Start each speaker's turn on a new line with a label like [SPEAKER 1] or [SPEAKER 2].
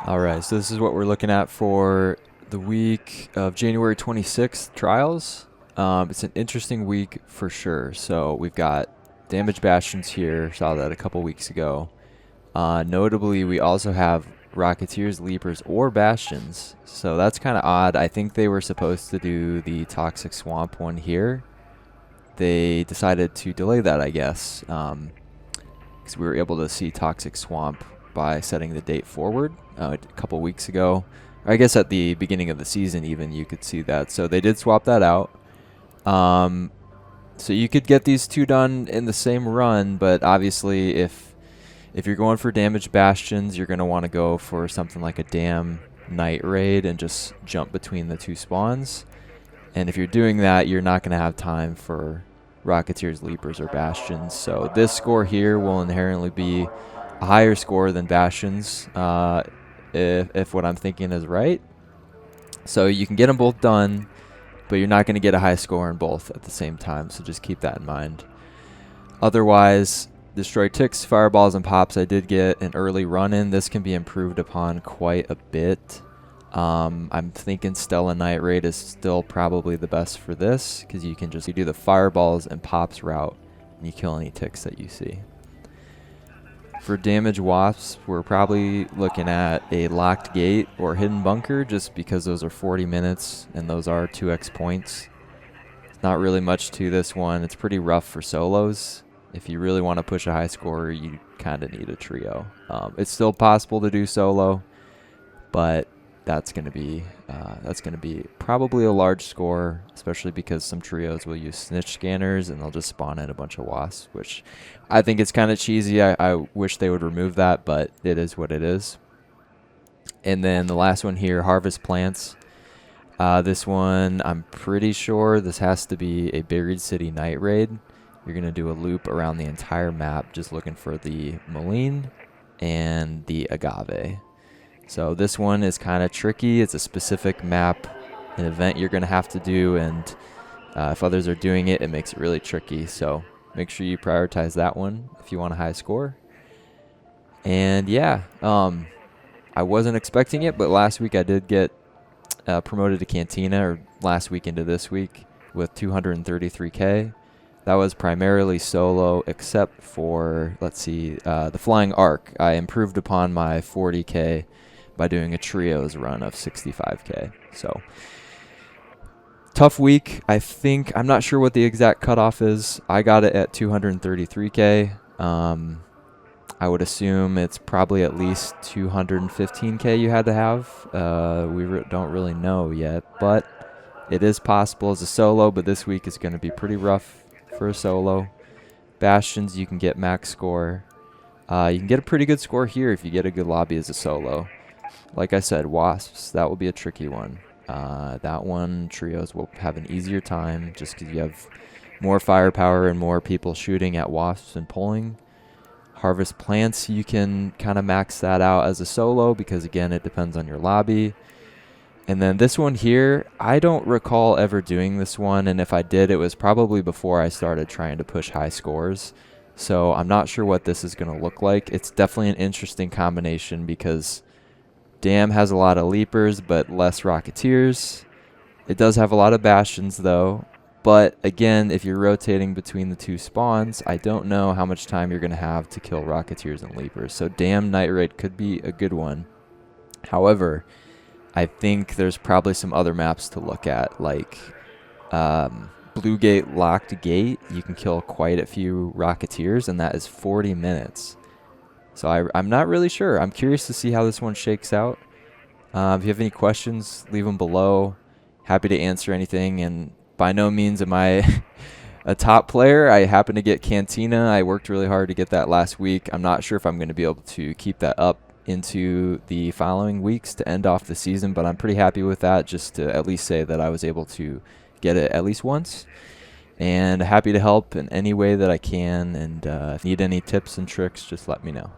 [SPEAKER 1] Alright, so this is what we're looking at for the week of January 26th trials. It's an interesting week for sure. So we've got damage bastions here, saw that a couple weeks ago. Notably, we also have Rocketeers, Leapers, or Bastions. So that's kind of odd. I think they were supposed to do the Toxic Swamp one here. They decided to delay that, I guess, because we were able to see Toxic Swamp by setting the date forward a couple weeks ago. Or I guess at the beginning of the season even you could see that. So they did swap that out. So you could get these two done in the same run, but obviously if you're going for damage bastions, you're going to want to go for something like a dam night raid and just jump between the two spawns. And if you're doing that, you're not going to have time for Rocketeers, Leapers, or Bastions. So this score here will inherently be a higher score than Bastions, if what I'm thinking is right. So you can get them both done, but you're not going to get a high score in both at the same time, so just keep that in mind. Otherwise, destroy ticks, fireballs, and pops. I did get an early run in. This can be improved upon quite a bit. I'm thinking Stella Night Raid is still probably the best for this, because you can just do the fireballs and pops route, and you kill any ticks that you see. For damage wasps, we're probably looking at a locked gate or hidden bunker, just because those are 40 minutes, and those are 2x points. Not really much to this one. It's pretty rough for solos. If you really want to push a high score, you kind of need a trio. It's still possible to do solo, but that's going to be probably a large score, especially because some trios will use snitch scanners and they'll just spawn in a bunch of wasps, which I think it's kind of cheesy. I wish they would remove that, but it is what it is. And then the last one here, harvest plants. This one, I'm pretty sure this has to be a buried city night raid. You're going to do a loop around the entire map just looking for the Moline and the Agave. So this one is kind of tricky. It's a specific map, an event you're going to have to do, and if others are doing it, it makes it really tricky. So make sure you prioritize that one if you want a high score. And yeah, I wasn't expecting it, but last week I did get promoted to Cantina, or last week into this week, with 233k. That was primarily solo, except for, let's see, the Flying Arc. I improved upon my 40k by doing a trios run of 65k. So tough week. I'm not sure what the exact cutoff is. I got it at 233k. I would assume it's probably at least 215k you had to have. We don't really know yet, but it is possible as a solo, but this week is going to be pretty rough for a solo. Bastions, you can get max score. You can get a pretty good score here if you get a good lobby as a solo. Like I said, Wasps, that will be a tricky one. That one, trios will have an easier time just because you have more firepower and more people shooting at Wasps and pulling. Harvest plants, you can kind of max that out as a solo because, again, it depends on your lobby. And then this one here, I don't recall ever doing this one, and if I did, it was probably before I started trying to push high scores. So I'm not sure what this is going to look like. It's definitely an interesting combination because Dam has a lot of Leapers, but less Rocketeers. It does have a lot of Bastions, though. But again, if you're rotating between the two spawns, I don't know how much time you're going to have to kill Rocketeers and Leapers. So Dam Night Raid could be a good one. However, I think there's probably some other maps to look at, like Blue Gate, Locked Gate. You can kill quite a few Rocketeers, and that is 40 minutes. So I'm not really sure. I'm curious to see how this one shakes out. If you have any questions, leave them below. Happy to answer anything. And by no means am I a top player. I happen to get Cantina. I worked really hard to get that last week. I'm not sure if I'm going to be able to keep that up into the following weeks to end off the season, but I'm pretty happy with that, just to at least say that I was able to get it at least once. And happy to help in any way that I can. And if you need any tips and tricks, just let me know.